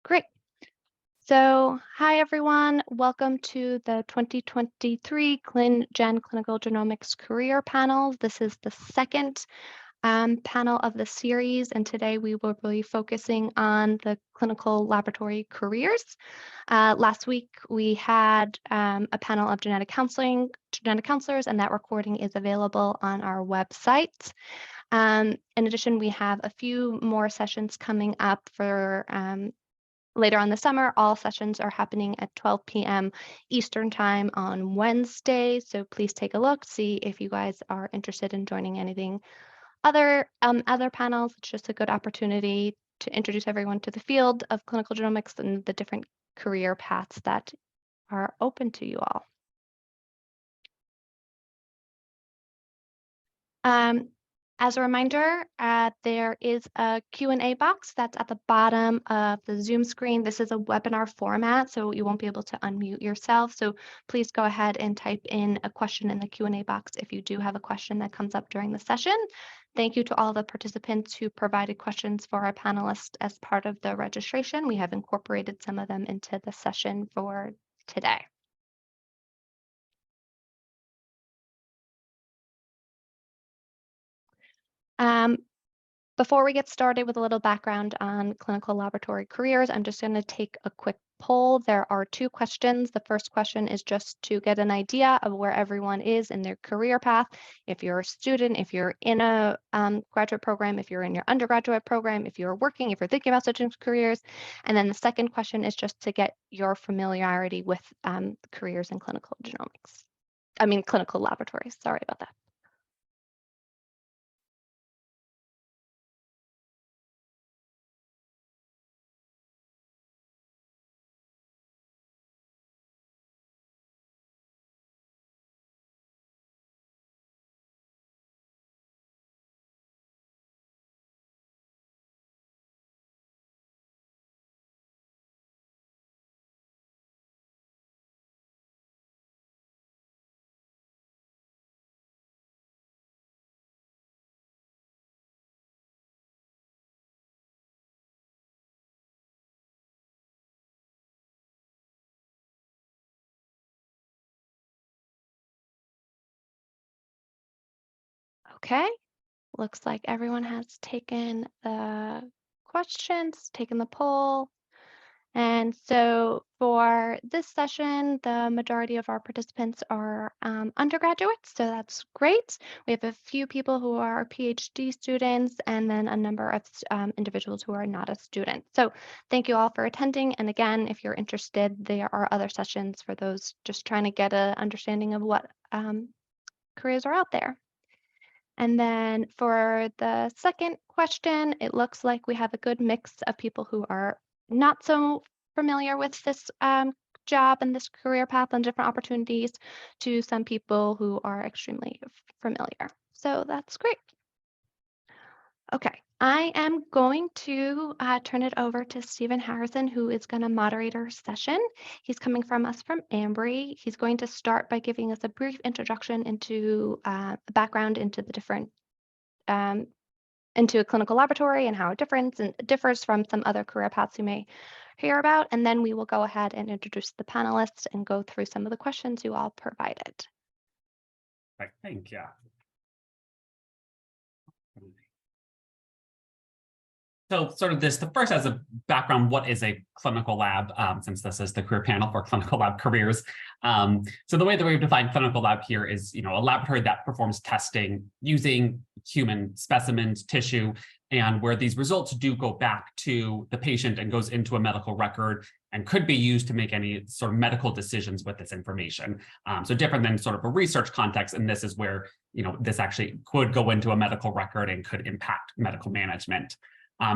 Great. So, hi everyone. Welcome to the 2023 ClinGen Clinical Genomics Career Panel. This is the second panel of the series, and today we will be focusing on the clinical laboratory careers. Last week we had a panel of genetic counselors, and that recording is available on our website. In addition, we have a few more sessions coming up for later on the summer. All sessions are happening at 12 p.m. Eastern Time on Wednesday. So please take a look, see if you guys are interested in joining anything other panels. It's just a good opportunity to introduce everyone to the field of clinical genomics and the different career paths that are open to you all. As a reminder, there is a Q&A box that's at the bottom of the Zoom screen. This is a webinar format, so you won't be able to unmute yourself. So please go ahead and type in a question in the Q&A box if you do have a question that comes up during the session. Thank you to all the participants who provided questions for our panelists as part of the registration. We have incorporated some of them into the session for today. Before we get started with a little background on clinical laboratory careers, I'm just going to take a quick poll. There are two questions. The first question is just to get an idea of where everyone is in their career path. If you're a student, if you're in a graduate program, if you're in your undergraduate program, if you're working, if you're thinking about switching careers. And then the second question is just to get your familiarity with careers in clinical genomics. Clinical laboratories. Sorry about that. Okay, looks like everyone has taken the questions, taken the poll. And so for this session, the majority of our participants are undergraduates, so that's great. We have a few people who are PhD students and then a number of individuals who are not a student. So thank you all for attending. And again, if you're interested, there are other sessions for those just trying to get an understanding of what careers are out there. And then for the second question, it looks like we have a good mix of people who are not so familiar with this job and this career path and different opportunities to some people who are extremely familiar. So that's great. Okay, I am going to turn it over to Stephen Harrison, who is going to moderate our session. He's coming from us from Ambry. He's going to start by giving us a brief introduction into background into the different into a clinical laboratory and how it differs from some other career paths you may hear about. And then we will go ahead and introduce the panelists and go through some of the questions you all provided. I think, yeah. So sort of the first as a background, what is a clinical lab, since this is the career panel for clinical lab careers. So the way that we've defined clinical lab here is, a laboratory that performs testing using human specimens, tissue, and where these results do go back to the patient and goes into a medical record and could be used to make any sort of medical decisions with this information. So different than sort of a research context, and this is where, this actually could go into a medical record and could impact medical management.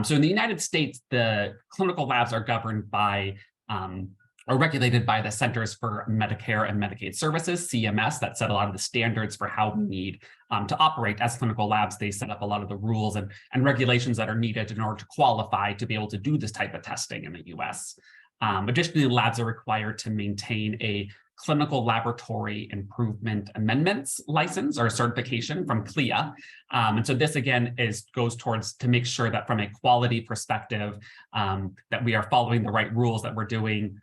So in the United States, the clinical labs are governed by, are regulated by the Centers for Medicare and Medicaid Services, CMS, that set a lot of the standards for how we need to operate as clinical labs. They set up a lot of the rules and regulations that are needed in order to qualify to be able to do this type of testing in the US. Additionally, labs are required to maintain a Clinical Laboratory Improvement Amendments license or certification from CLIA. And so this again goes towards to make sure that from a quality perspective, that we are following the right rules, that we're doing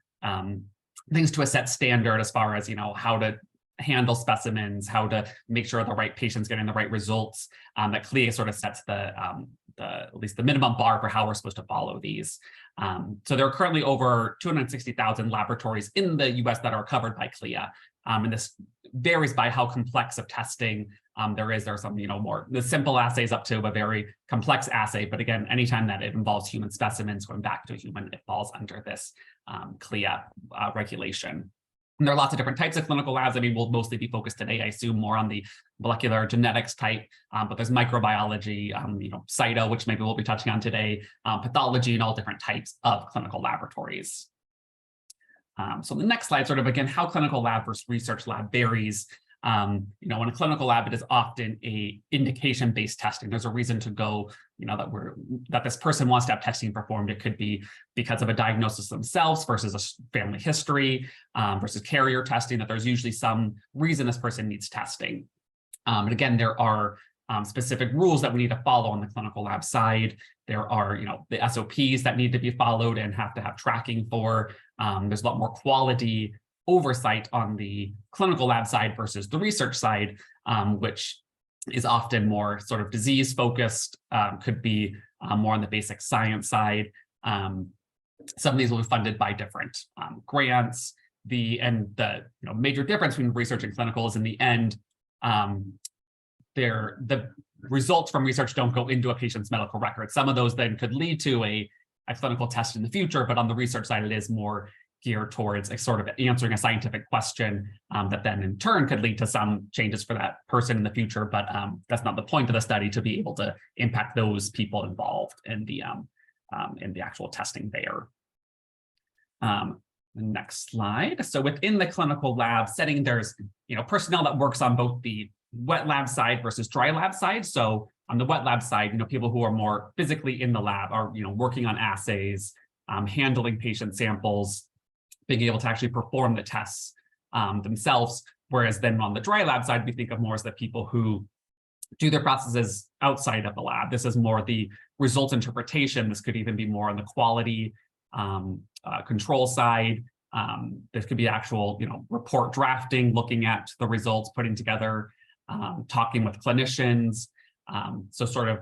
things to a set standard as far as, how to handle specimens, how to make sure the right patient's getting the right results, that CLIA sort of sets at least the minimum bar for how we're supposed to follow these. So there are currently over 260,000 laboratories in the US that are covered by CLIA. And this varies by how complex of testing there are some, more the simple assays up to a very complex assay. But again, anytime that it involves human specimens going back to a human, it falls under this CLIA regulation. And there are lots of different types of clinical labs. I mean, we'll mostly be focused today, I assume, more on the molecular genetics type, but there's microbiology, cyto, which maybe we'll be touching on today, pathology, and all different types of clinical laboratories. So the next slide, sort of again, how clinical lab versus research lab varies. In a clinical lab, it is often a indication-based testing. There's a reason to go, that this person wants to have testing performed. It could be because of a diagnosis themselves versus a family history versus carrier testing, that there's usually some reason this person needs testing. And again, there are specific rules that we need to follow on the clinical lab side. There are, the SOPs that need to be followed and have to have tracking for. There's a lot more quality oversight on the clinical lab side versus the research side, which is often more sort of disease focused, could be more on the basic science side. Some of these will be funded by different grants. The major difference between research and clinical is in the end, the results from research don't go into a patient's medical record. Some of those then could lead to a clinical test in the future, but on the research side, it is more geared towards a sort of answering a scientific question that then in turn could lead to some changes for that person in the future. But that's not the point of the study, to be able to impact those people involved in the actual testing there. The next slide. So within the clinical lab setting, there's personnel that works on both the wet lab side versus dry lab side. So on the wet lab side, people who are more physically in the lab are working on assays, handling patient samples, being able to actually perform the tests themselves. Whereas then on the dry lab side, we think of more as the people who do their processes outside of the lab. This is more the result interpretation. This could even be more on the quality control side. This could be actual, report drafting, looking at the results, putting together, talking with clinicians. So sort of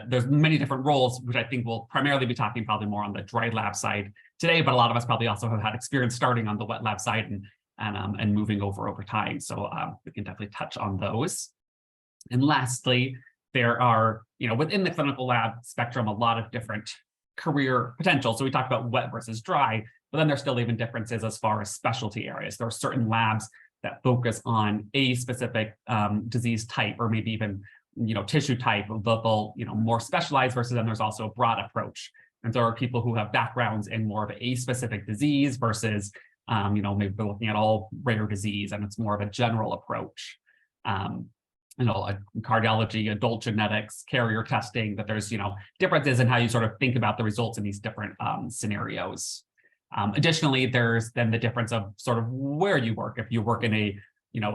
there's many different roles, which I think we'll primarily be talking probably more on the dry lab side today, but a lot of us probably also have had experience starting on the wet lab side and moving over time. So we can definitely touch on those. And lastly, there are, within the clinical lab spectrum, a lot of different career potential. So we talked about wet versus dry, but then there's still even differences as far as specialty areas. There are certain labs that focus on a specific disease type, or maybe even tissue type, they'll more specialized, versus then there's also a broad approach. And there are people who have backgrounds in more of a specific disease versus maybe they're looking at all rare disease and it's more of a general approach. Cardiology, adult genetics, carrier testing, that there's differences in how you sort of think about the results in these different scenarios. Additionally, there's then the difference of sort of where you work. If you work in a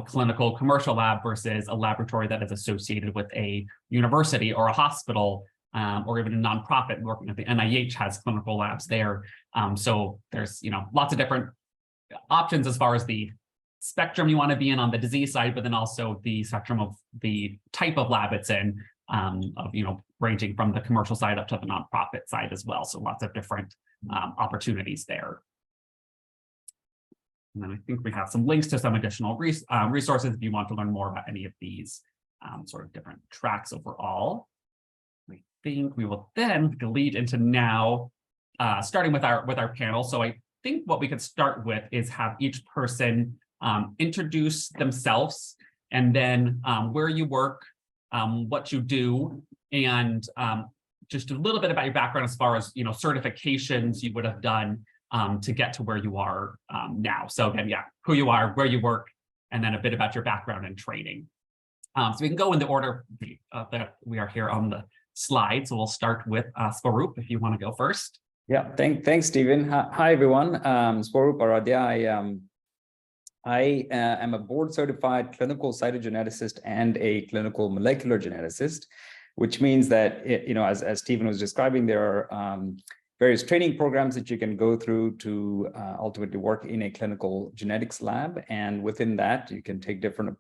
clinical commercial lab versus a laboratory that is associated with a university or a hospital, or even a nonprofit working at the NIH has clinical labs there. So there's lots of different options as far as the spectrum you want to be in on the disease side, but then also the spectrum of the type of lab it's in, ranging from the commercial side up to the nonprofit side as well. So lots of different opportunities there. And then I think we have some links to some additional resources if you want to learn more about any of these sort of different tracks overall. I think we will then lead into now, starting with our panel. So I think what we could start with is have each person introduce themselves, and then where you work, what you do, and just a little bit about your background as far as certifications you would have done to get to where you are now. So again, who you are, where you work, and then a bit about your background and training. So we can go in the order that we are here on the slide. So we'll start with Swaroop, if you want to go first. Yeah, thanks, Stephen. Hi, everyone. Swaroop Aradhya. I am a board-certified clinical cytogeneticist and a clinical molecular geneticist, which means that, as Stephen was describing, there are various training programs that you can go through to ultimately work in a clinical genetics lab. And within that, you can take different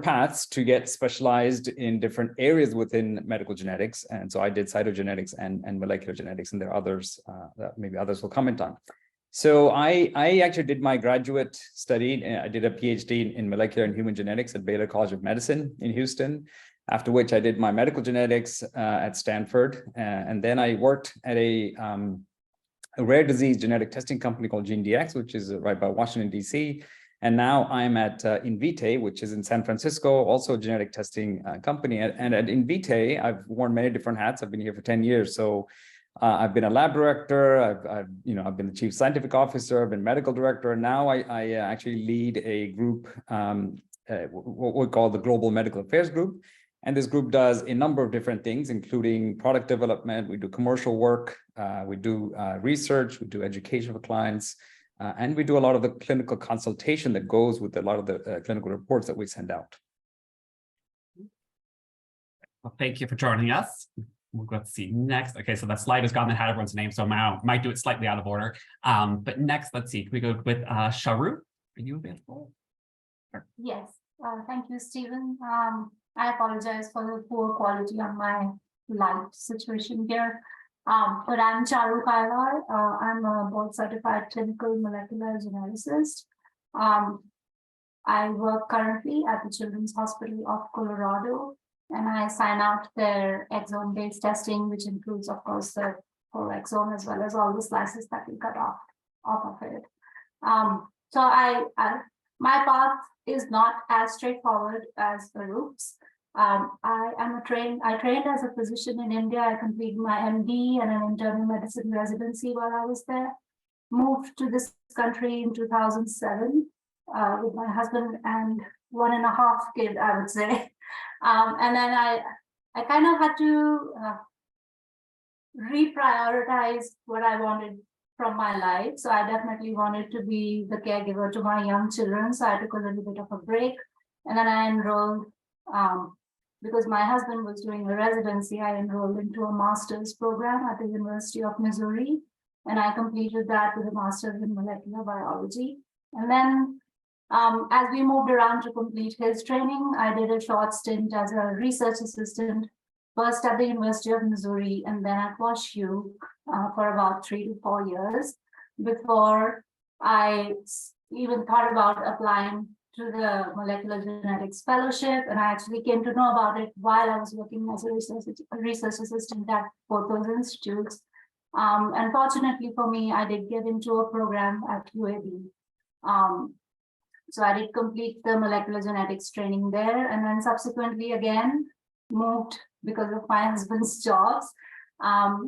paths to get specialized in different areas within medical genetics. And so I did cytogenetics and molecular genetics, and there are others that maybe others will comment on. So I actually did my graduate study. I did a PhD in molecular and human genetics at Baylor College of Medicine in Houston, after which I did my medical genetics at Stanford. And then I worked at a rare disease genetic testing company called GeneDx, which is right by Washington, D.C. And now I'm at Invitae, which is in San Francisco, also a genetic testing company. And at Invitae, I've worn many different hats. I've been here for 10 years. So I've been a lab director. I've been the chief scientific officer. I've been medical director. And now I actually lead a group, what we call the Global Medical Affairs Group. And this group does a number of different things, including product development. We do commercial work. We do research. We do education for clients. And we do a lot of the clinical consultation that goes with a lot of the clinical reports that we send out. Well, thank you for joining us. Let's see next. Okay, so that slide has gone and had everyone's name, so I might do it slightly out of order. But next, let's see, can we go with Sharu? Are you available? Sure. Yes, thank you, Stephen. I apologize for the poor quality on my light situation here. But I'm Charu Kailar. I'm a board-certified clinical molecular geneticist. I work currently at the Children's Hospital of Colorado, and I sign out their exome-based testing, which includes, of course, the whole exome as well as all the slices that we cut off of it. So my path is not as straightforward as Farouk's. I trained as a physician in India. I completed my MD and an internal medicine residency while I was there. Moved to this country in 2007 with my husband and 1.5 kids, I would say. And then I kind of had to reprioritize what I wanted from my life. So I definitely wanted to be the caregiver to my young children. So I took a little bit of a break, and then I enrolled. Because my husband was doing a residency, I enrolled into a master's program at the University of Missouri, and I completed that with a master's in molecular biology. And then as we moved around to complete his training, I did a short stint as a research assistant, first at the University of Missouri and then at WashU for about 3 to 4 years before I even thought about applying to the molecular genetics fellowship. And I actually came to know about it while I was working as a research assistant at both those institutes. And fortunately for me, I did get into a program at UAB. So I did complete the molecular genetics training there, and then subsequently again moved because of my husband's jobs,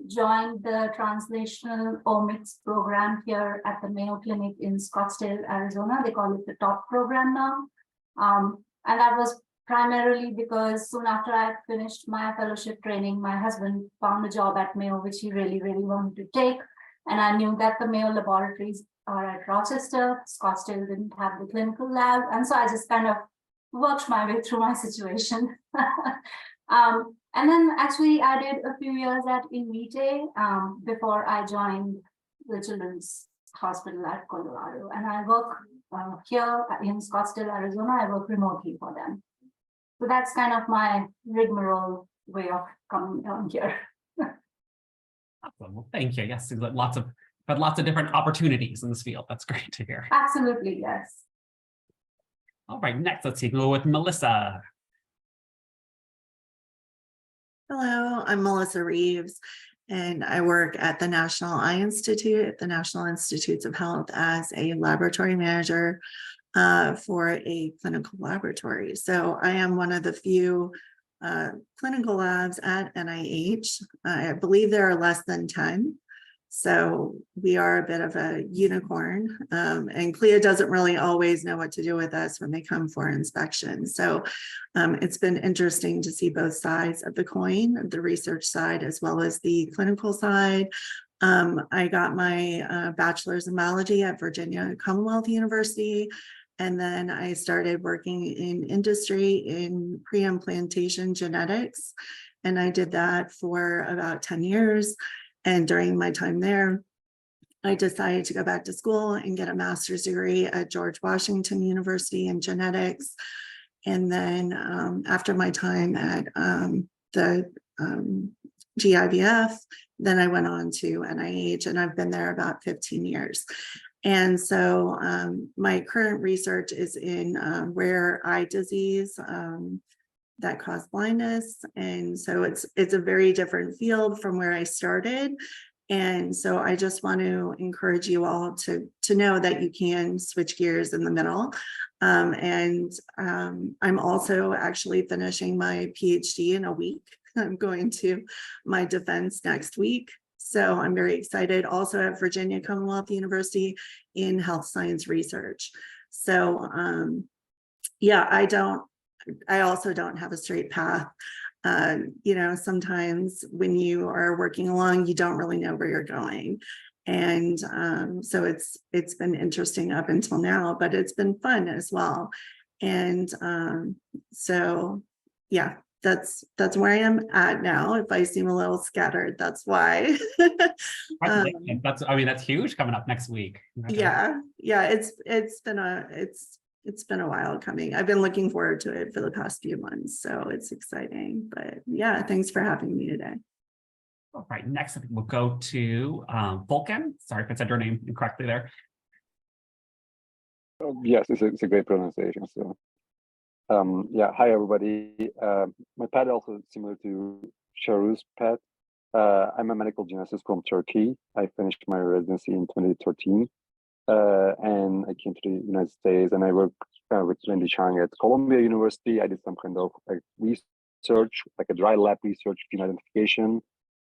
joined the translational omics program here at the Mayo Clinic in Scottsdale, Arizona. They call it the TOP program now. And that was primarily because soon after I finished my fellowship training, my husband found a job at Mayo, which he really, really wanted to take. And I knew that the Mayo laboratories are at Rochester. Scottsdale didn't have the clinical lab. And so I just kind of worked my way through my situation. And then actually I did a few years at Invitae before I joined the Children's Hospital at Colorado. And I work here in Scottsdale, Arizona. I work remotely for them. So that's kind of my rigmarole way of coming down here. Awesome. Well, thank you. Yes, lots of different opportunities in this field. That's great to hear. Absolutely, yes. All right, next, let's see, go with Melissa. Hello, I'm Melissa Reeves, and I work at the National Eye Institute at the National Institutes of Health as a laboratory manager for a clinical laboratory. So I am one of the few clinical labs at NIH. I believe there are less than 10. So we are a bit of a unicorn, and CLIA doesn't really always know what to do with us when they come for inspection. So it's been interesting to see both sides of the coin, the research side as well as the clinical side. I got my bachelor's in biology at Virginia Commonwealth University. And then I started working in industry in pre-implantation genetics. And I did that for about 10 years. And during my time there, I decided to go back to school and get a master's degree at George Washington University in genetics. And then after my time at the GIVF, then I went on to NIH, and I've been there about 15 years. And so my current research is in rare eye disease that cause blindness. And so it's a very different field from where I started. And so I just want to encourage you all to know that you can switch gears in the middle. I'm also actually finishing my PhD in a week. I'm going to my defense next week. So I'm very excited. Also at Virginia Commonwealth University in health science research. So yeah, I also don't have a straight path. You know, sometimes when you are working along, you don't really know where you're going. And so it's been interesting up until now, but it's been fun as well. And so yeah, that's where I am at now. If I seem a little scattered, that's why. That's huge coming up next week. Yeah, it's been a while coming. I've been looking forward to it for the past few months, so it's exciting. But yeah, thanks for having me today. All right, next we'll go to Vulcan. Sorry if I said your name incorrectly there. Yes, it's a great pronunciation. So yeah, hi everybody. My path also similar to Sharu's path. I'm a medical geneticist from Turkey. I finished my residency in 2013. And I came to the United States, and I worked with Wendy Chang at Columbia University. I did some kind of research, like a dry lab research, gene identification.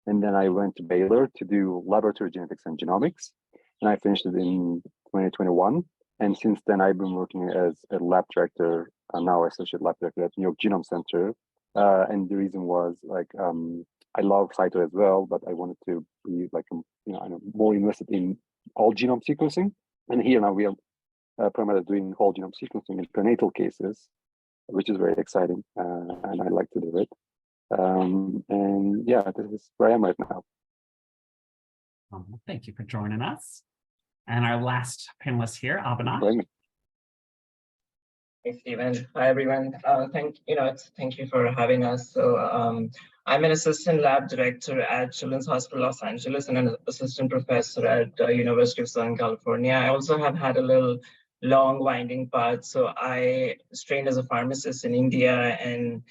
And then I went to Baylor to do laboratory genetics and genomics. And I finished it in 2021. And since then, I've been working as a lab director, now associate lab director at New York Genome Center. And the reason was like, I love Cyto as well, but I wanted to be like, more invested in whole genome sequencing. And here now we are primarily doing whole genome sequencing in prenatal cases, which is very exciting, and I like to do it. And yeah, this is where I am right now. Thank you for joining us. And our last panelist here, Abhinav. Hey, Stephen. Hi, everyone. Thank you for having us. So I'm an assistant lab director at Children's Hospital Los Angeles and an assistant professor at University of Southern California. I also have had a little long winding path. So I trained as a pharmacist in India, and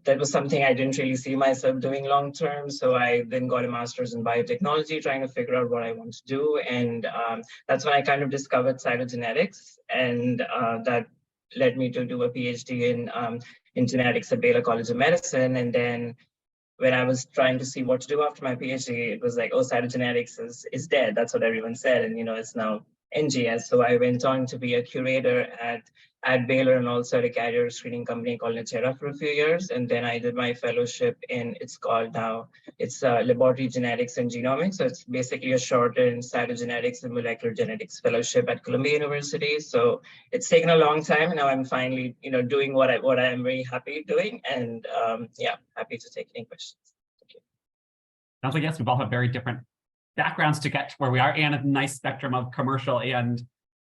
that was something I didn't really see myself doing long term. So I then got a master's in biotechnology, trying to figure out what I want to do. And that's when I kind of discovered cytogenetics, and that led me to do a PhD in genetics at Baylor College of Medicine. And then when I was trying to see what to do after my PhD, it was like, oh, cytogenetics is dead. That's what everyone said. And, it's now NGS. So I went on to be a curator at Baylor and also at a carrier screening company called Natera for a few years. And then I did my fellowship it's laboratory genetics and genomics. So it's basically a shortened cytogenetics and molecular genetics fellowship at Columbia University. So it's taken a long time. And now I'm finally, doing what I am very happy doing. And yeah, happy to take any questions. Thank you. Sounds like, yes, we both have very different backgrounds to get to where we are, and a nice spectrum of commercial and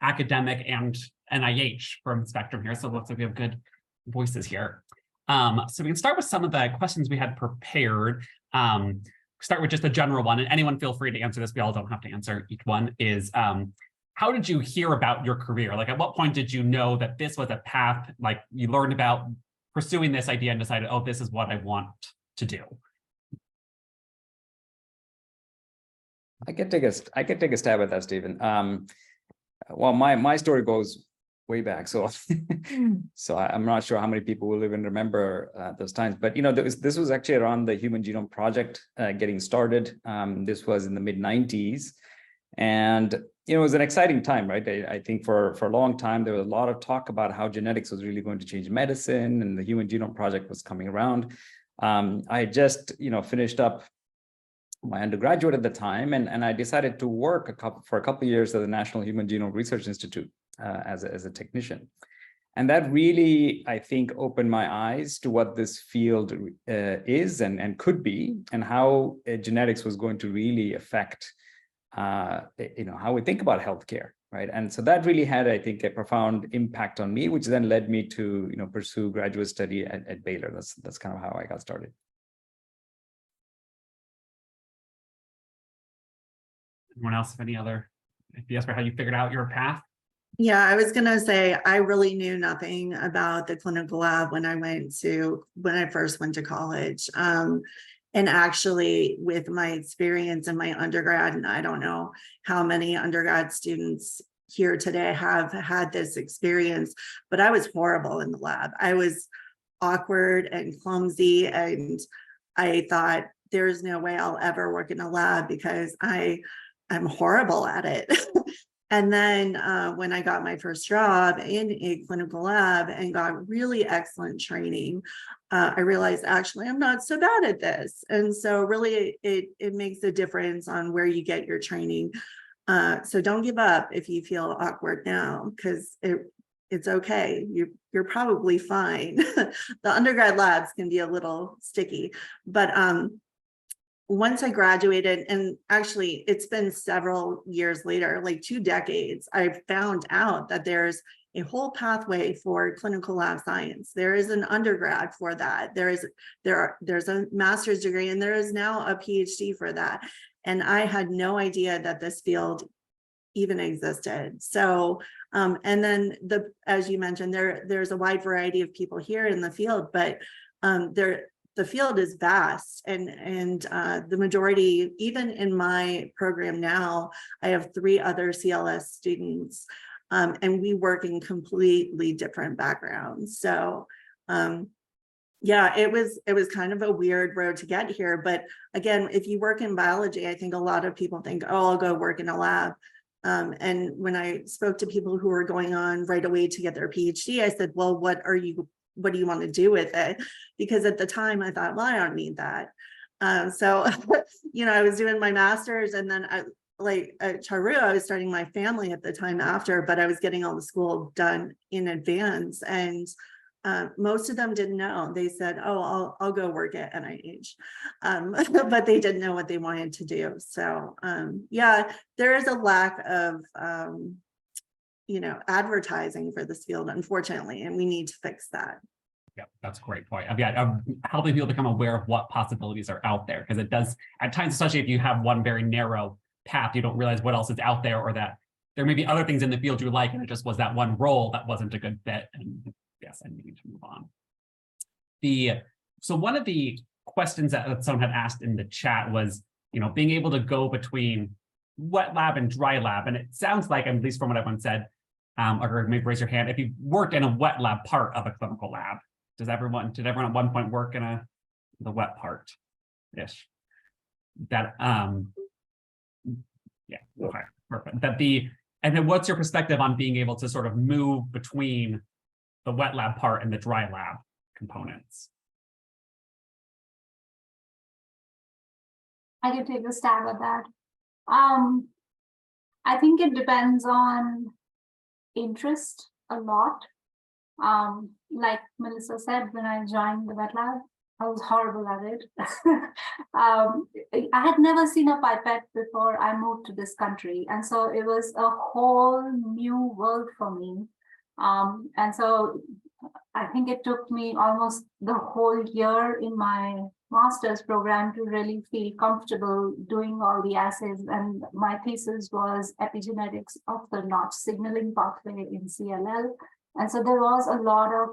academic and NIH from spectrum here. So it looks like we have good voices here. So we can start with some of the questions we had prepared. Start with just a general one, and anyone feel free to answer this. We all don't have to answer each one. Is how did you hear about your career? Like, at what point did you know that this was a path, like you learned about pursuing this idea and decided, oh, this is what I want to do? I could take a stab at that, Stephen. Well, my story goes way back. So, so I'm not sure how many people will even remember those times. But this was actually around the Human Genome Project getting started. This was in the mid-90s, and it was an exciting time, right? I think for a long time there was a lot of talk about how genetics was really going to change medicine, and the Human Genome Project was coming around. I just finished up my undergraduate at the time, and I decided to work for a couple of years at the National Human Genome Research Institute as a technician. And that really, I think, opened my eyes to what this field is and could be, and how genetics was going to really affect how we think about healthcare, right? And so that really had, I think, a profound impact on me, which then led me to pursue graduate study at Baylor. That's kind of how I got started. Anyone else have any other ideas for how you figured out your path? Yeah, I was going to say, I really knew nothing about the clinical lab when I first went to college. And actually, with my experience in my undergrad, and I don't know how many undergrad students here today have had this experience, but I was horrible in the lab. I was awkward and clumsy, and I thought there's no way I'll ever work in a lab because I'm horrible at it. And then when I got my first job in a clinical lab and got really excellent training, I realized actually I'm not so bad at this. And so really it makes a difference on where you get your training. So don't give up if you feel awkward now, because it's okay. You're probably fine. The undergrad labs can be a little sticky, but once I graduated, and actually it's been several years later, like 2 decades, I found out that there's a whole pathway for clinical lab science. There is an undergrad for that. There's a master's degree, and there is now a PhD for that. And I had no idea that this field even existed. So, and then as you mentioned, there's a wide variety of people here in the field, but the field is vast, and the majority, even in my program now, I have 3 other CLS students, and we work in completely different backgrounds. So yeah, it was kind of a weird road to get here. But again, if you work in biology, I think a lot of people think, oh, I'll go work in a lab. And when I spoke to people who were going on right away to get their PhD, I said, well, what do you want to do with it? Because at the time I thought, well, I don't need that. So, I was doing my master's, and then at Charu, I was starting my family at the time after, but I was getting all the school done in advance. And most of them didn't know. They said, oh, I'll go work at NIH. But they didn't know what they wanted to do. So yeah, there is a lack of advertising for this field, unfortunately, and we need to fix that. Yeah, that's a great point. Helping people become aware of what possibilities are out there, because it does at times, especially if you have one very narrow path, you don't realize what else is out there, or that there may be other things in the field you like, and it just was that one role that wasn't a good fit. And yes, I need to move on. So one of the questions that someone had asked in the chat was, being able to go between wet lab and dry lab, and it sounds like, at least from what everyone said, or maybe raise your hand if you worked in a wet lab part of a clinical lab. Did everyone at one point work in the wet part ish? That yeah, okay, perfect. And then what's your perspective on being able to sort of move between the wet lab part and the dry lab components? I can take a stab at that. I think it depends on interest a lot. Like Melissa said, when I joined the wet lab, I was horrible at it. I had never seen a pipette before I moved to this country. And so it was a whole new world for me. And so I think it took me almost the whole year in my master's program to really feel comfortable doing all the assays. And my thesis was epigenetics of the notch signaling pathway in CLL. And so there was a lot of,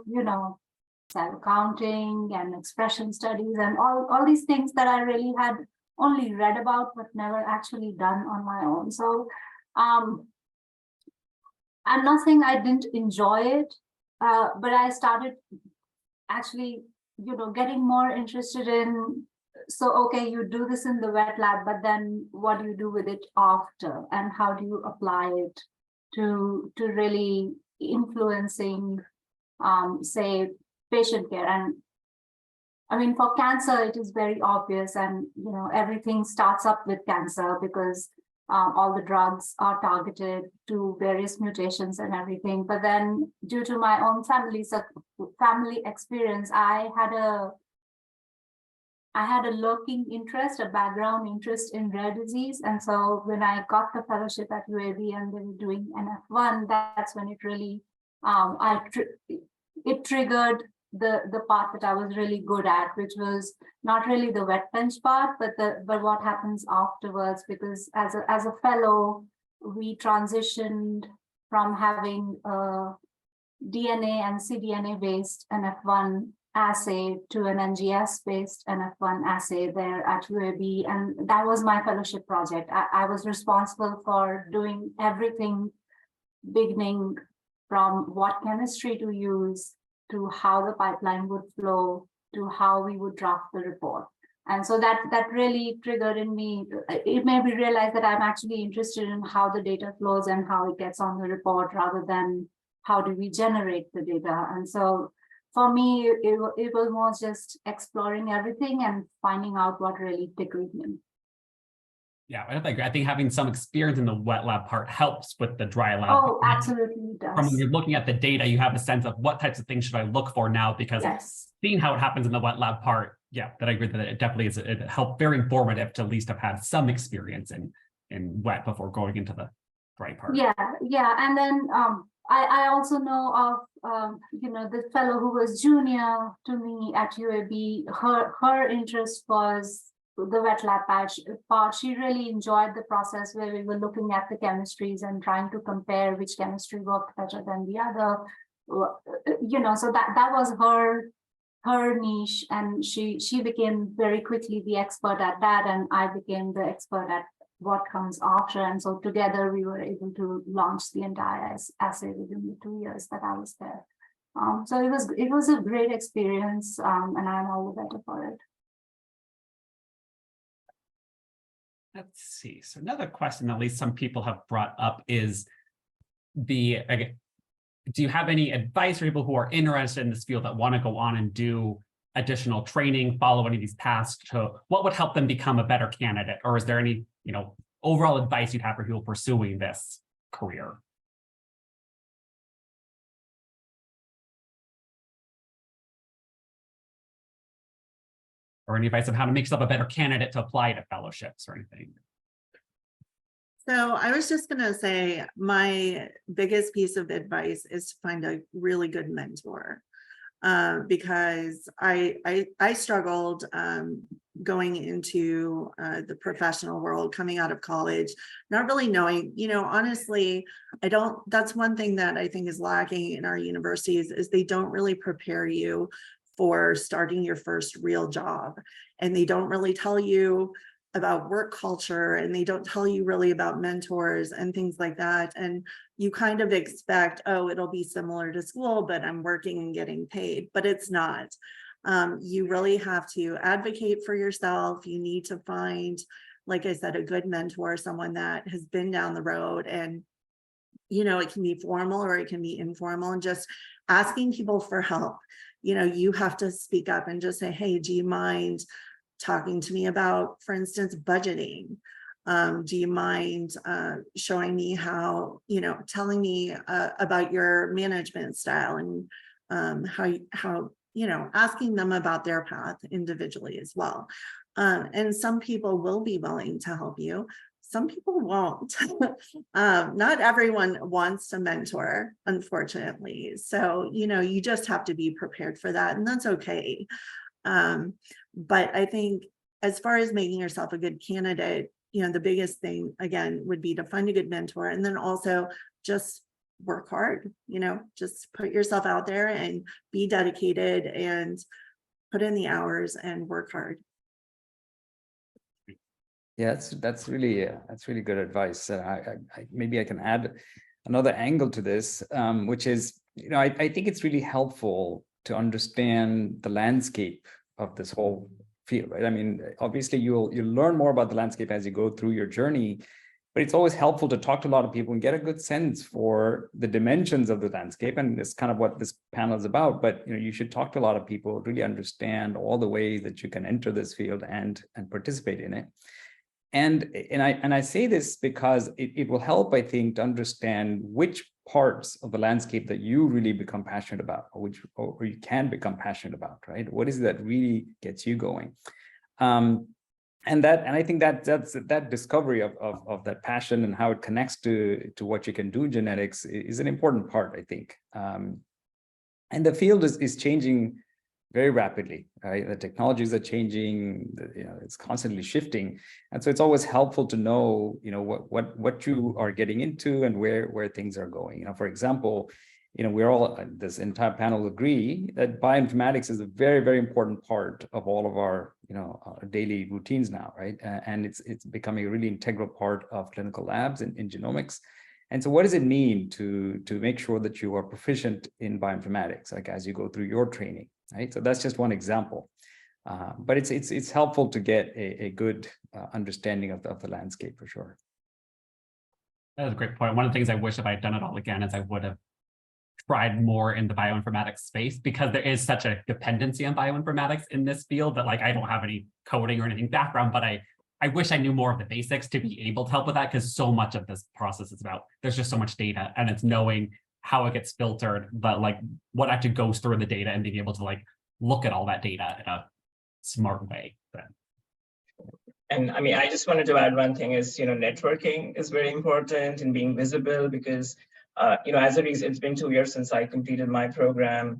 cell counting and expression studies and all these things that I really had only read about, but never actually done on my own. So I'm not saying I didn't enjoy it, but I started actually, getting more interested in, so, okay, you do this in the wet lab, but then what do you do with it after? And how do you apply it to really influencing, say, patient care? And I mean, for cancer, it is very obvious, and everything starts up with cancer because all the drugs are targeted to various mutations and everything. But then, due to my own family experience, I had a lurking interest, a background interest in rare disease, and so when I got the fellowship at UAB and they were doing NF1, that's when it really it triggered the part that I was really good at, which was not really the wet bench part, but what happens afterwards. Because as a fellow, we transitioned from having a DNA and cDNA based NF1 assay to an NGS based NF1 assay there at UAB, and that was my fellowship project. I was responsible for doing everything, beginning from what chemistry to use, to how the pipeline would flow, to how we would draft the report. And so that really triggered in me, it made me realize that I'm actually interested in how the data flows and how it gets on the report, rather than how do we generate the data. And so for me, it was more just exploring everything and finding out what really tickled me. Yeah, I agree. I think having some experience in the wet lab part helps with the dry lab. Oh, absolutely it does. From when you're looking at the data, you have a sense of what types of things should I look for now, because seeing how it happens in the wet lab part, yeah, that I agree that it definitely is. It helped, very informative to at least have had some experience in wet before going into the dry part. Yeah, and then I also know of the fellow who was junior to me at UAB. Her interest was the wet lab part. She really enjoyed the process where we were looking at the chemistries and trying to compare which chemistry worked better than the other. So that was her niche, and she became very quickly the expert at that, and I became the expert at what comes after. And so together we were able to launch the entire assay within the 2 years that I was there. So it was a great experience, and I'm all the better for it. Let's see. So another question, at least some people have brought up, is do you have any advice for people who are interested in this field that want to go on and do additional training, follow any of these paths? To what would help them become a better candidate? Or is there any, overall advice you'd have for people pursuing this career? Or any advice on how to make yourself a better candidate to apply to fellowships or anything? So I was just going to say my biggest piece of advice is to find a really good mentor, because I struggled going into the professional world, coming out of college, not really knowing, honestly, that's one thing that I think is lacking in our universities, is they don't really prepare you for starting your first real job. And they don't really tell you about work culture, and they don't tell you really about mentors and things like that. And you kind of expect, oh, it'll be similar to school, but I'm working and getting paid, but it's not. You really have to advocate for yourself. You need to find, like I said, a good mentor, someone that has been down the road, and it can be formal or it can be informal, and just asking people for help. You have to speak up and just say, hey, do you mind talking to me about, for instance, budgeting? Do you mind showing me how, telling me about your management style, and how asking them about their path individually as well. And some people will be willing to help you. Some people won't. Not everyone wants to mentor, unfortunately. So, you just have to be prepared for that, and that's okay. But I think as far as making yourself a good candidate, the biggest thing, again, would be to find a good mentor, and then also just work hard, just put yourself out there and be dedicated and put in the hours and work hard. Yeah, that's really good advice. Maybe I can add. another angle to this, which is, I think it's really helpful to understand the landscape of this whole field, right? I mean, obviously you'll learn more about the landscape as you go through your journey, but it's always helpful to talk to a lot of people and get a good sense for the dimensions of the landscape. And it's kind of what this panel is about, but you should talk to a lot of people, really understand all the ways that you can enter this field and participate in it. And I say this because it will help, I think, to understand which parts of the landscape that you really become passionate about, or you can become passionate about, right? What is it that really gets you going? And I think that discovery of that passion and how it connects to what you can do in genetics is an important part, I think. And the field is changing very rapidly, right? The technologies are changing, it's constantly shifting. And so it's always helpful to know, what you are getting into and where things are going. For example, we're all, this entire panel agree that bioinformatics is a very, very important part of all of our, our daily routines now, right? And it's becoming a really integral part of clinical labs in genomics. And so what does it mean to make sure that you are proficient in bioinformatics, like as you go through your training, right? So that's just one example. But it's helpful to get a good understanding of the landscape for sure. That's a great point. One of the things I wish if I had done it all again is I would have tried more in the bioinformatics space, because there is such a dependency on bioinformatics in this field that, like, I don't have any coding or anything background, but I wish I knew more of the basics to be able to help with that, because so much of this process is about, there's just so much data, and it's knowing how it gets filtered, but like what actually goes through the data and being able to like look at all that data in a smart way. And I mean, I just wanted to add one thing is, networking is very important and being visible, because, as a reason, it's been 2 years since I completed my program.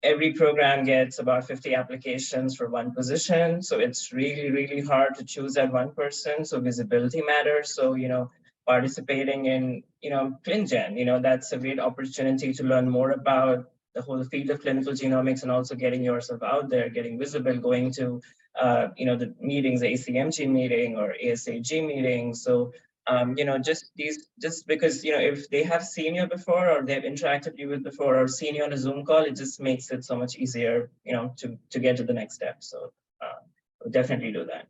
Every program gets about 50 applications for one position. So it's really, really hard to choose that one person. So visibility matters. So, participating in, ClinGen, that's a great opportunity to learn more about the whole field of clinical genomics, and also getting yourself out there, getting visible, going to, the meetings, the ACMG meeting or ASAG meeting. So, just because, if they have seen you before, or they've interacted with you before, or seen you on a Zoom call, it just makes it so much easier, to get to the next step. So we'll definitely do that.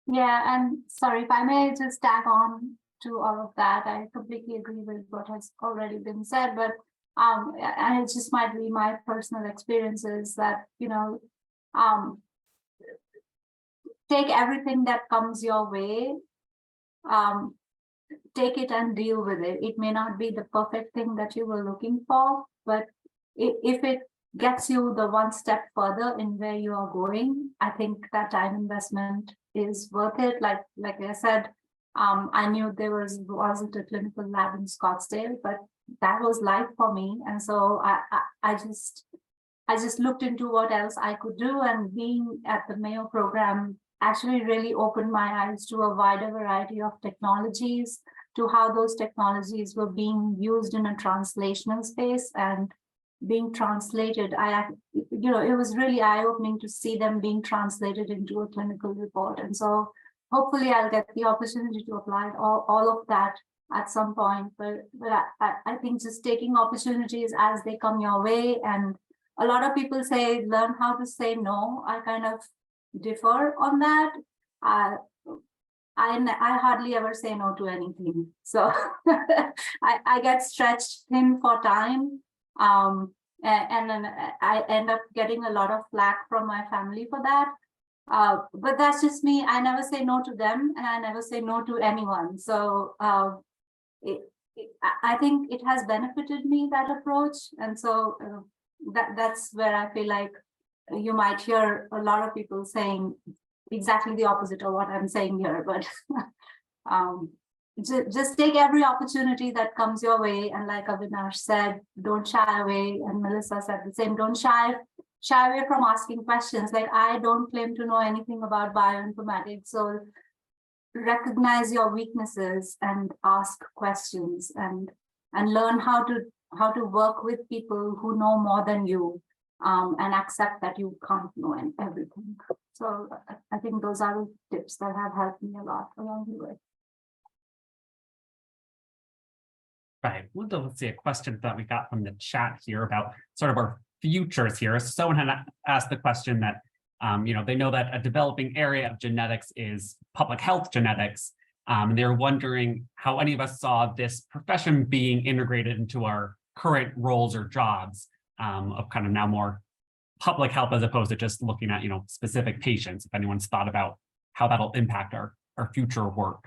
Yeah, and sorry, if I may just tag on to all of that, I completely agree with what has already been said, but and it just might be my personal experiences that, take everything that comes your way, take it and deal with it. It may not be the perfect thing that you were looking for, but if it gets you the one step further in where you are going, I think that time investment is worth it. Like I said, I knew there wasn't a clinical lab in Scottsdale, but that was life for me. And so I just looked into what else I could do, and being at the Mayo program actually really opened my eyes to a wider variety of technologies, to how those technologies were being used in a translational space and being translated. It was really eye-opening to see them being translated into a clinical report. And so hopefully I'll get the opportunity to apply all of that at some point. But I think just taking opportunities as they come your way. And a lot of people say, learn how to say no. I kind of differ on that. I hardly ever say no to anything. So I get stretched thin for time. And then I end up getting a lot of flack from my family for that. But that's just me. I never say no to them, and I never say no to anyone. So I think it has benefited me, that approach. And so that's where I feel like you might hear a lot of people saying exactly the opposite of what I'm saying here. But just take every opportunity that comes your way. And like Avinash said, don't shy away. And Melissa said the same, don't shy away from asking questions. Like, I don't claim to know anything about bioinformatics. So recognize your weaknesses and ask questions, and learn how to work with people who know more than you, and accept that you can't know everything. So I think those are the tips that have helped me a lot along the way. Right. Well, let's see a question that we got from the chat here about sort of our futures here. So someone had asked the question that, they know that a developing area of genetics is public health genetics. And they're wondering how any of us saw this profession being integrated into our current roles or jobs of kind of now more public health as opposed to just looking at, specific patients. If anyone's thought about how that'll impact our future work.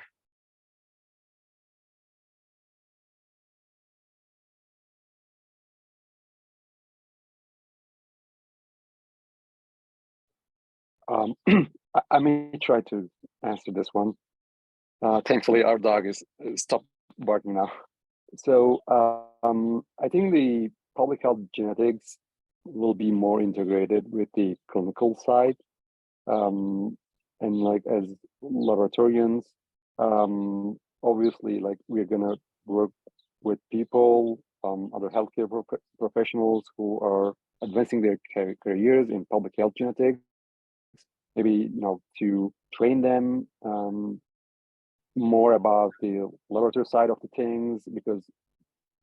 I may try to answer this one. Thankfully, our dog is stopped barking now. So I think the public health genetics will be more integrated with the clinical side. And like as laboratorians, obviously, like we're gonna work with people, other healthcare professionals who are advancing their careers in public health genetics. Maybe to train them more about the laboratory side of the things, because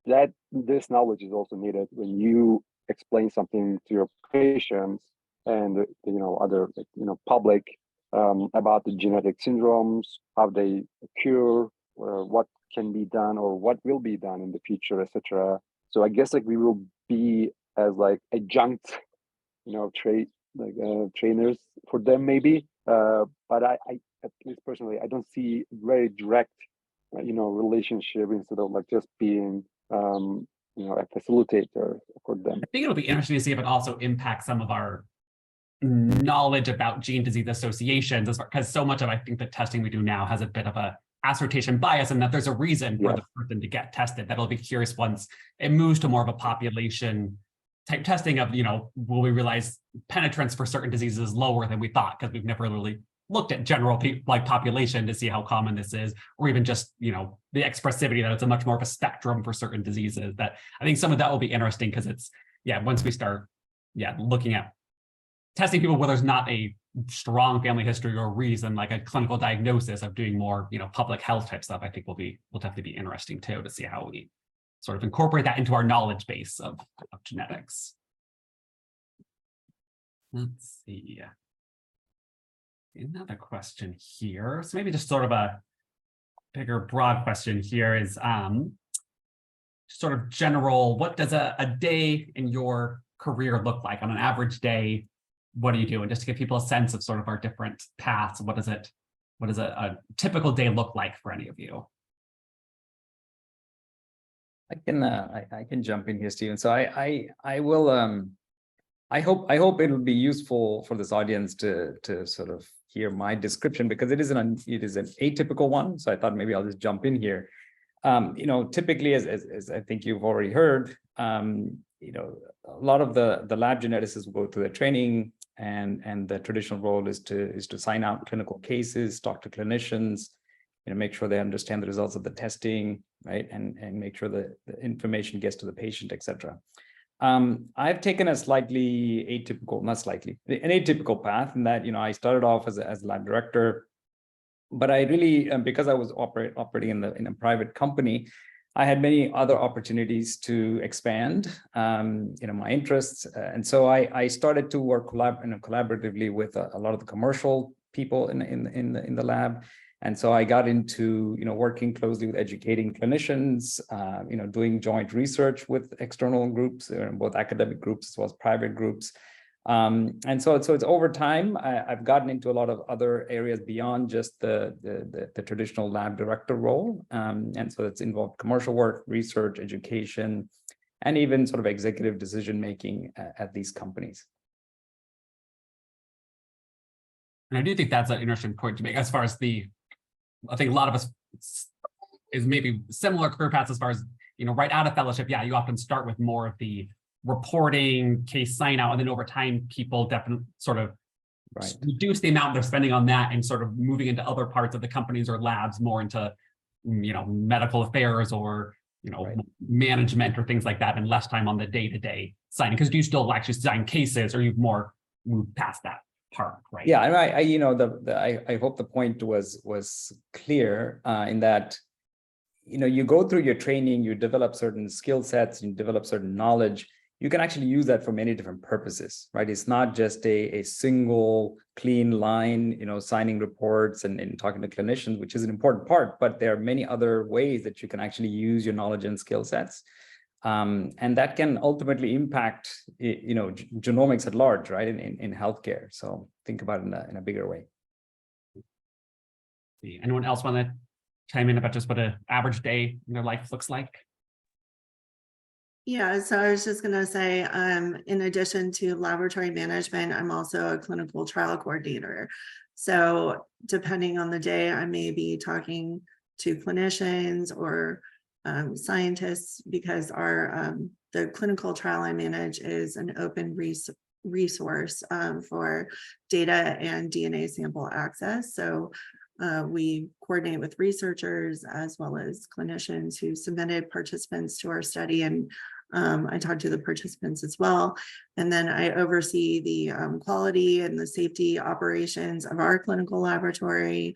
this knowledge is also needed when you explain something to your patients and other public about the genetic syndromes, how they occur, what can be done or what will be done in the future, etc. So I guess like we will be as like adjunct trainers for them maybe, but I at least personally I don't see very direct relationship instead of like just being a facilitator for them. I think it'll be interesting to see if it also impacts some of our knowledge about gene disease associations, because so much of I think the testing we do now has a bit of a assertion bias, and that there's a reason for the person to get tested. That'll be curious once it moves to more of a population type testing of, will we realize penetrance for certain diseases is lower than we thought because we've never really looked at general population to see how common this is, or even just, the expressivity that it's a much more of a spectrum for certain diseases. That I think some of that will be interesting because it's, once we start, looking at testing people where there's not a strong family history or reason, like a clinical diagnosis of doing more, public health type stuff, I think will definitely be interesting too, to see how we sort of incorporate that into our knowledge base of genetics. Let's see. Another question here. So maybe just sort of a bigger, broad question here is sort of general, what does a day in your career look like? On an average day, what do you do? And just to give people a sense of sort of our different paths, what does a typical day look like for any of you? I can jump in here, Stephen. So I will I hope it'll be useful for this audience to sort of hear my description, because it is an atypical one. So I thought maybe I'll just jump in here. Typically, as I think you've already heard, a lot of the lab geneticists will go through their training, and the traditional role is to sign out clinical cases, talk to clinicians, make sure they understand the results of the testing, right, and make sure that the information gets to the patient, etc. I've taken a slightly atypical, not slightly, an atypical path in that, I started off as a lab director, but I really, because I was operating in a private company, I had many other opportunities to expand, my interests. And so I started to work collaboratively with a lot of the commercial people in the lab. And so I got into, working closely with educating clinicians, doing joint research with external groups, both academic groups as well as private groups. And so it's over time, I've gotten into a lot of other areas beyond just the traditional lab director role. And so it's involved commercial work, research, education, and even sort of executive decision-making at these companies. And I do think that's an interesting point to make as far as I think a lot of us is maybe similar career paths as far as, right out of fellowship. Yeah, you often start with more of the reporting, case sign out, and then over time, people definitely sort of reduce the amount they're spending on that and sort of moving into other parts of the companies or labs, more into, medical affairs or, management or things like that, and less time on the day-to-day signing. Because do you still actually sign cases, or you've more moved past that part, right? Yeah, and I hope the point was clear in that, you go through your training, you develop certain skill sets, you develop certain knowledge. You can actually use that for many different purposes, right? It's not just a single clean line, signing reports and talking to clinicians, which is an important part, but there are many other ways that you can actually use your knowledge and skill sets. And that can ultimately impact, genomics at large, right, in healthcare. So think about it in a bigger way. Anyone else want to chime in about just what an average day in their life looks like? Yeah, so I was just going to say, in addition to laboratory management, I'm also a clinical trial coordinator. So depending on the day, I may be talking to clinicians or scientists, because the clinical trial I manage is an open resource for data and DNA sample access. So we coordinate with researchers as well as clinicians who submitted participants to our study, and I talk to the participants as well. And then I oversee the quality and the safety operations of our clinical laboratory.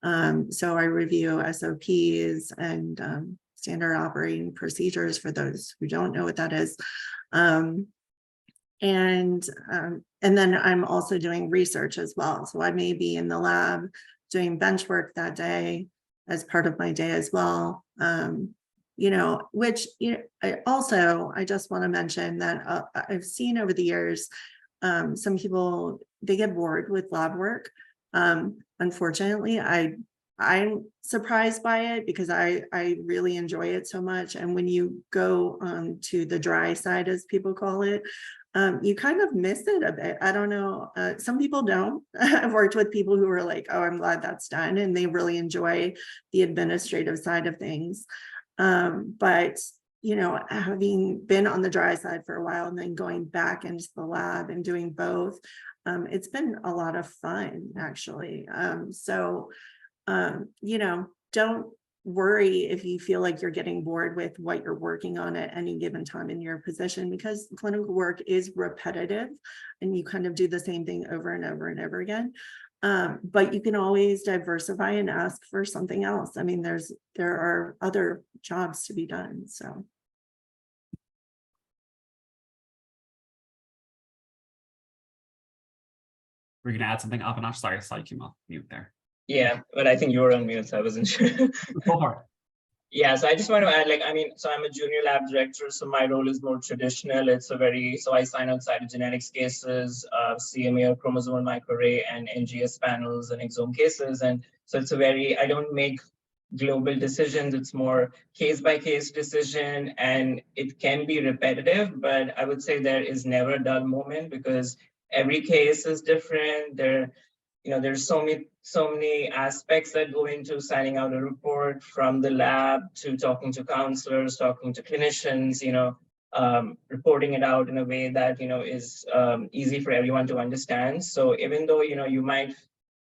So I review SOPs and standard operating procedures for those who don't know what that is. And then I'm also doing research as well. So I may be in the lab doing bench work that day as part of my day as well. I just want to mention that I've seen over the years, some people, they get bored with lab work. Unfortunately, I'm surprised by it because I really enjoy it so much. And when you go to the dry side, as people call it, you kind of miss it a bit. I don't know. Some people don't. I've worked with people who are like, oh, I'm glad that's done. And they really enjoy the administrative side of things. But, having been on the dry side for a while and then going back into the lab and doing both, it's been a lot of fun, actually. Don't worry if you feel like you're getting bored with what you're working on at any given time in your position, because clinical work is repetitive and you kind of do the same thing over and over and over again. But you can always diversify and ask for something else. I mean, there are other jobs to be done. So. Were you going to add something, Avinash? Sorry, I saw you came off mute there. Yeah, but I think you were on mute, so I wasn't sure. Go for it. Yeah, so I just want to add, so I'm a junior lab director, so my role is more traditional. So I sign out cytogenetics cases, CMA or chromosomal microarray, and NGS panels and exome cases. And so I don't make global decisions. It's more case-by-case decision, and it can be repetitive, but I would say there is never a dull moment because every case is different. There's so many aspects that go into signing out a report, from the lab to talking to counselors, talking to clinicians, reporting it out in a way that, is easy for everyone to understand. So even though, you might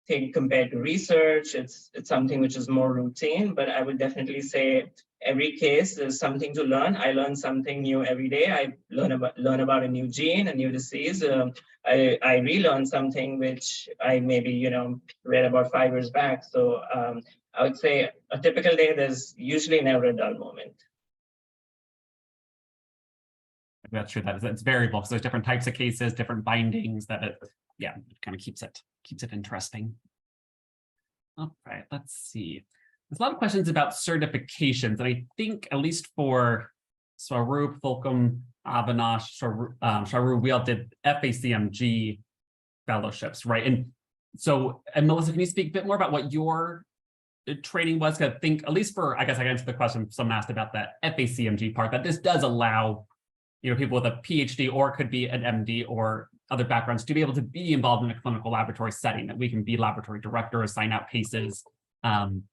think compared to research, it's something which is more routine, but I would definitely say every case is something to learn. I learn something new every day. I learn about a new gene, a new disease. I relearn something which I maybe, read about 5 years back. So I would say a typical day, there's usually never a dull moment. That's true. It's variable because there's different types of cases, different bindings it kind of keeps it interesting. All right, let's see. There's a lot of questions about certifications, and I think at least for Swaroop, Fulcum, Avinash, Sharu, we all did FACMG fellowships, right? And Melissa, can you speak a bit more about what your training was? Because I think, at least for, I guess I answered the question someone asked about the FACMG part, that this does allow people with a PhD, or it could be an MD or other backgrounds, to be able to be involved in a clinical laboratory setting, that we can be laboratory directors, sign out cases, since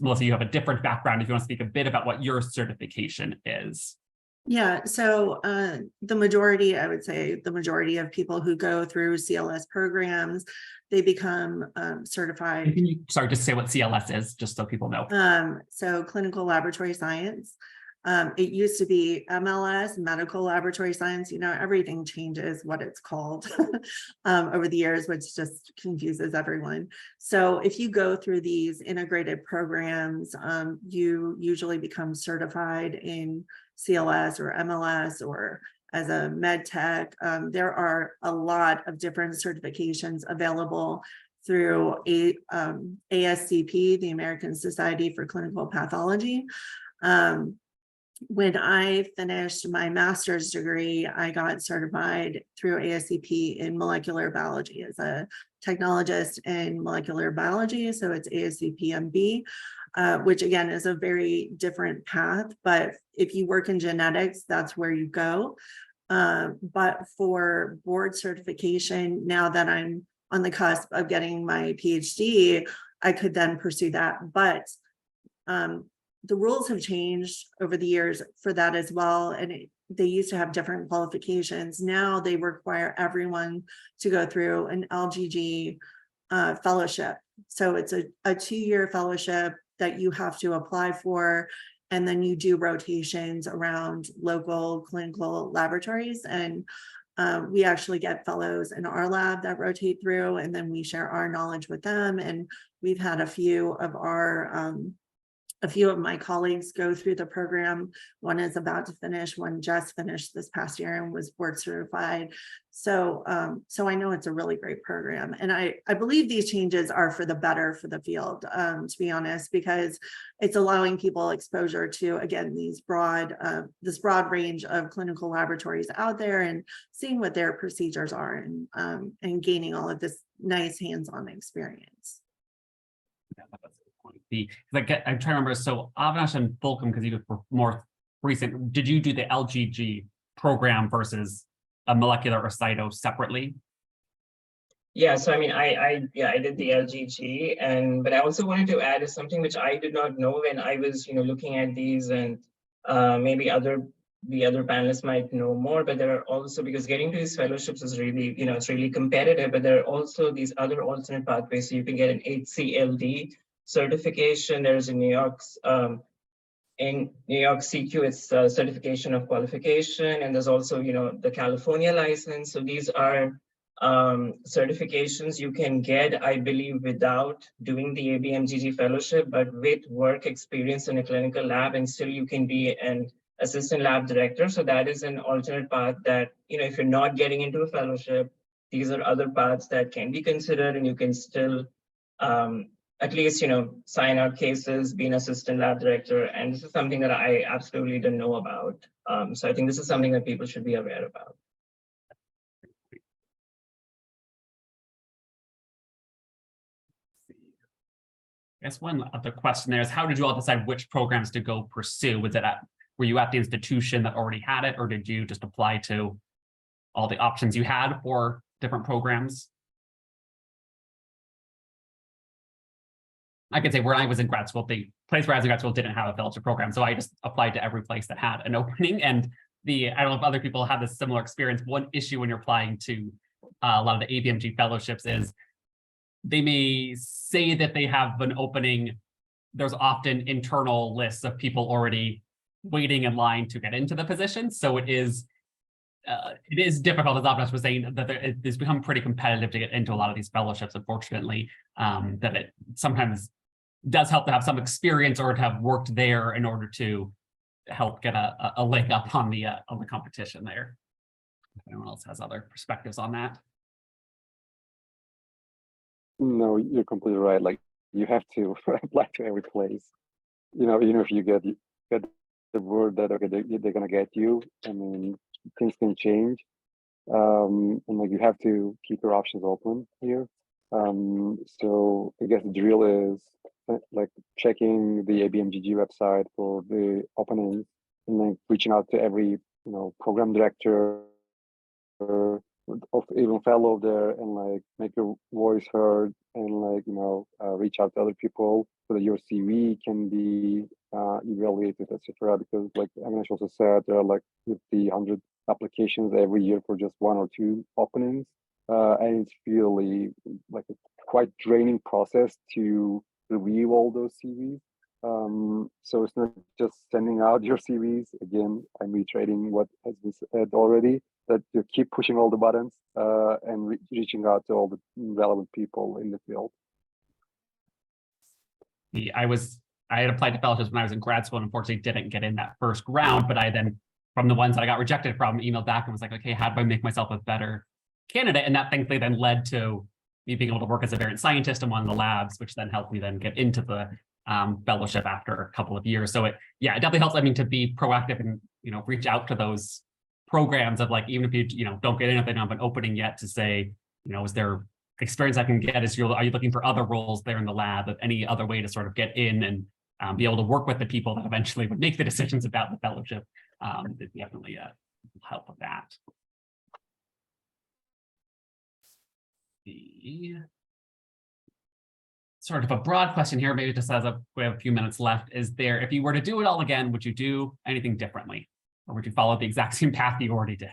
Melissa, you have a different background, if you want to speak a bit about what your certification is. Yeah, so the majority of people who go through CLS programs, they become certified. Can you, just say what CLS is, just so people know. So clinical laboratory science. It used to be MLS, medical laboratory science, everything changes what it's called over the years, which just confuses everyone. So if you go through these integrated programs, you usually become certified in CLS or MLS or as a med tech. There are a lot of different certifications available through ASCP, the American Society for Clinical Pathology. When I finished my master's degree, I got certified through ASCP in molecular biology as a technologist in molecular biology. So it's ASCP MB, which again is a very different path. But if you work in genetics, that's where you go. But for board certification, now that I'm on the cusp of getting my PhD, I could then pursue that. But the rules have changed over the years for that as well. And they used to have different qualifications. Now they require everyone to go through an LGG fellowship. So it's a 2-year fellowship that you have to apply for. And then you do rotations around local clinical laboratories. And we actually get fellows in our lab that rotate through, and then we share our knowledge with them. And we've had a few of my colleagues go through the program. One is about to finish, one just finished this past year and was board certified. So I know it's a really great program. And I believe these changes are for the better for the field, to be honest, because it's allowing people exposure to, again, this broad range of clinical laboratories out there and seeing what their procedures are and gaining all of this nice hands-on experience. Yeah, that's a good point. I'm trying to remember. So Avinash and Fulcum, because you were more recent, did you do the LGG program versus a molecular or cyto separately? Yeah, so I mean, I did the LGG, but I also wanted to add is something which I did not know when I was, looking at these, and maybe the other panelists might know more, but there are also, because getting to these fellowships is really, it's really competitive, but there are also these other alternate pathways. So you can get an HCLD certification. There's in New York CQ, it's certification of qualification, and there's also, the California license. So these are certifications you can get, I believe, without doing the ABMGG fellowship, but with work experience in a clinical lab, and still you can be an assistant lab director. So that is an alternate path that, if you're not getting into a fellowship, these are other paths that can be considered, and you can still at least, sign out cases, be an assistant lab director. And this is something that I absolutely didn't know about. So I think this is something that people should be aware about. I guess one other question there is, how did you all decide which programs to go pursue? Were you at the institution that already had it, or did you just apply to all the options you had for different programs? I could say where I was in grad school, the place where I was in grad school didn't have a fellowship program. So I just applied to every place that had an opening. And I don't know if other people have this similar experience. One issue when you're applying to a lot of the ABMG fellowships is they may say that they have an opening. There's often internal lists of people already waiting in line to get into the position. So it is difficult, as Avinash was saying, that it's become pretty competitive to get into a lot of these fellowships, unfortunately, that it sometimes does help to have some experience or to have worked there in order to help get a leg up on the competition there. If anyone else has other perspectives on that. No, you're completely right. Like, you have to apply to every place. Even if you get the word that okay, they're gonna get you. I mean, things can change, and like you have to keep your options open here. So I guess the drill is like checking the ABMGG website for the openings, and then reaching out to every program director or even fellow there, and like make your voice heard, and like reach out to other people so that your CV can be evaluated, etc. Because like Avinash also said, there are like 50, 100 applications every year for just 1 or 2 openings, and it's really like a quite draining process to review all those CVs. So it's not just sending out your CVs. Again, I'm reiterating what has been said already, that you keep pushing all the buttons and reaching out to all the relevant people in the field. I had applied to fellowships when I was in grad school and unfortunately didn't get in that first round, but I then, from the ones that I got rejected from, emailed back and was like, okay, how do I make myself a better candidate? And that thankfully then led to me being able to work as a variant scientist in one of the labs, which then helped me then get into the fellowship after a couple of years. So it definitely helps, I mean, to be proactive and, reach out to those programs of like, even if you, don't get in, if they don't have an opening yet, to say, is there experience I can get? Are you looking for other roles there in the lab, of any other way to sort of get in and be able to work with the people that eventually would make the decisions about the fellowship? It definitely help with that. Sort of a broad question here, maybe just as we have a few minutes left, is there, if you were to do it all again, would you do anything differently? Or would you follow the exact same path you already did?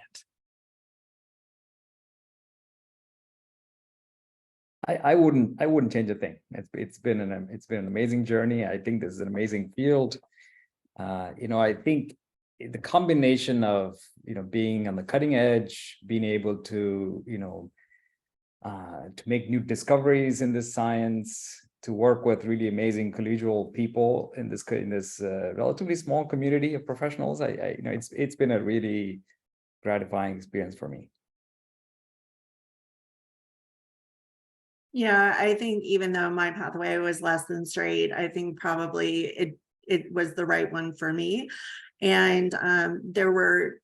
I wouldn't change a thing. It's been an amazing journey. I think this is an amazing field. I think the combination of being on the cutting edge, being able to to make new discoveries in this science, to work with really amazing collegial people in this relatively small community of professionals, it's been a really gratifying experience for me. Yeah, I think even though my pathway was less than straight, I think probably it was the right one for me. And there were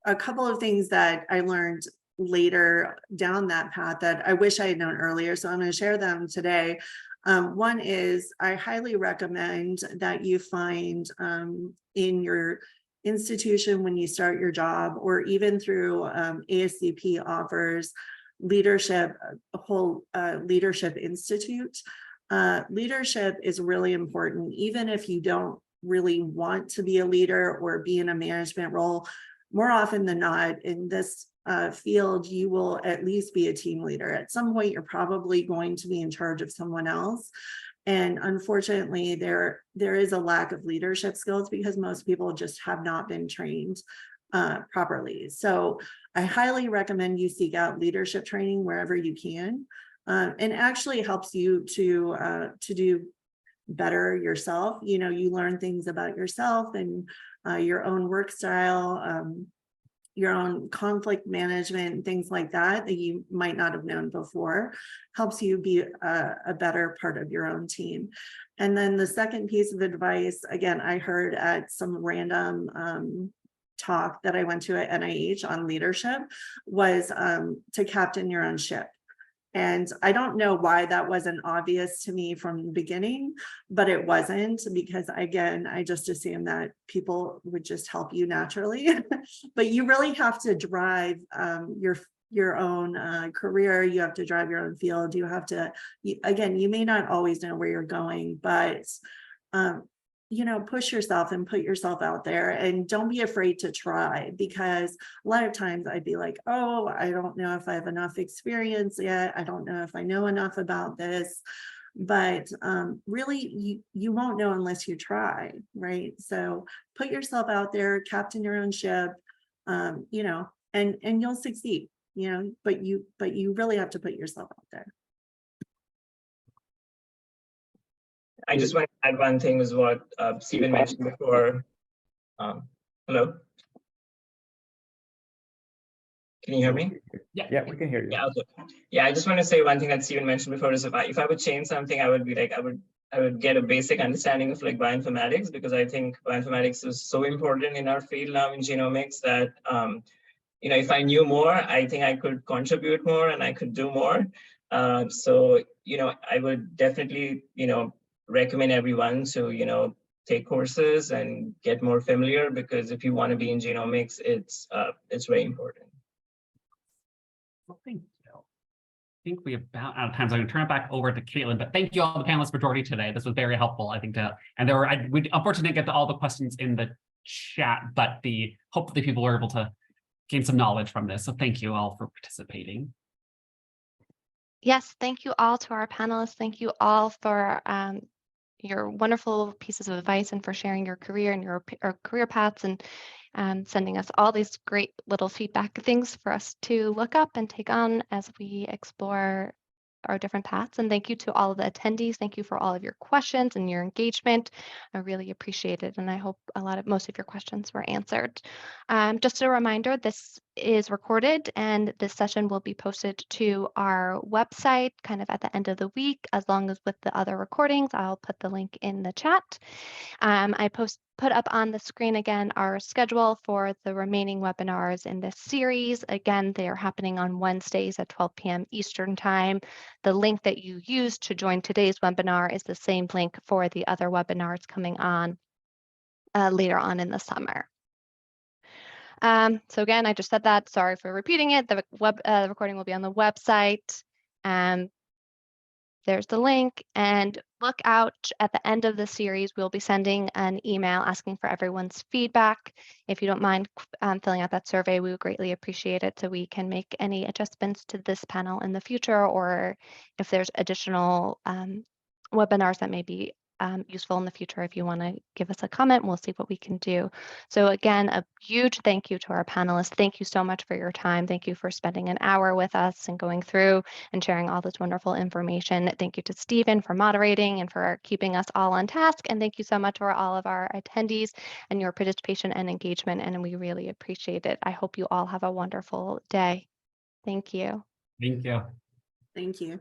a couple of things that I learned later down that path that I wish I had known earlier. So I'm going to share them today. One is, I highly recommend that you find in your institution when you start your job, or even through ASCP offers leadership, a whole leadership institute. Leadership is really important, even if you don't really want to be a leader or be in a management role. More often than not in this field, you will at least be a team leader. At some point, you're probably going to be in charge of someone else. And unfortunately, there is a lack of leadership skills because most people just have not been trained properly. So I highly recommend you seek out leadership training wherever you can, and actually helps you to do better yourself. You learn things about yourself and your own work style, your own conflict management, things like that you might not have known before. Helps you be a better part of your own team. And then the second piece of advice, again, I heard at some random talk that I went to at NIH on leadership, was to captain your own ship. And I don't know why that wasn't obvious to me from the beginning, but it wasn't, because again, I just assumed that people would just help you naturally. But you really have to drive your own career. You have to drive your own field. You have to, again, you may not always know where you're going, but push yourself and put yourself out there, and don't be afraid to try, because a lot of times I'd be like, oh, I don't know if I have enough experience yet. I don't know if I know enough about this, but really you won't know unless you try, right? So put yourself out there, captain your own ship, and you'll succeed, but you really have to put yourself out there. I just want to add one thing, is what Stephen mentioned before. Hello? Can you hear me? Yeah, we can hear you. Yeah, okay. Yeah, I just want to say one thing that Stephen mentioned before is, if I would change something, I would be like, I would get a basic understanding of like bioinformatics, because I think bioinformatics is so important in our field now in genomics that if I knew more, I think I could contribute more and I could do more. So I would definitely recommend everyone to take courses and get more familiar, because if you want to be in genomics, it's very important. Well, thank you. I think we're about out of time, so I'm going to turn it back over to Caitlin. But thank you all the panelists for joining today. This was very helpful, I think. We unfortunately didn't get to all the questions in the chat, but hopefully people were able to gain some knowledge from this. So thank you all for participating. Yes, thank you all to our panelists. Thank you all for your wonderful pieces of advice and for sharing your career and your career paths and sending us all these great little feedback things for us to look up and take on as we explore our different paths. And thank you to all of the attendees. Thank you for all of your questions and your engagement. I really appreciate it. And I hope most of your questions were answered. Just a reminder, this is recorded and this session will be posted to our website kind of at the end of the week, as long as with the other recordings. I'll put the link in the chat. I put up on the screen again our schedule for the remaining webinars in this series. Again, they are happening on Wednesdays at 12 p.m. Eastern Time. The link that you used to join today's webinar is the same link for the other webinars coming on later on in the summer. So again, I just said that. Sorry for repeating it. The recording will be on the website. There's the link, and look out at the end of the series. We'll be sending an email asking for everyone's feedback. If you don't mind filling out that survey, we would greatly appreciate it so we can make any adjustments to this panel in the future, or if there's additional webinars that may be useful in the future. If you want to give us a comment, we'll see what we can do. So again, a huge thank you to our panelists. Thank you so much for your time. Thank you for spending an hour with us and going through and sharing all this wonderful information. Thank you to Stephen for moderating and for keeping us all on task. And thank you so much for all of our attendees and your participation and engagement. And we really appreciate it. I hope you all have a wonderful day. Thank you. Thank you. Thank you.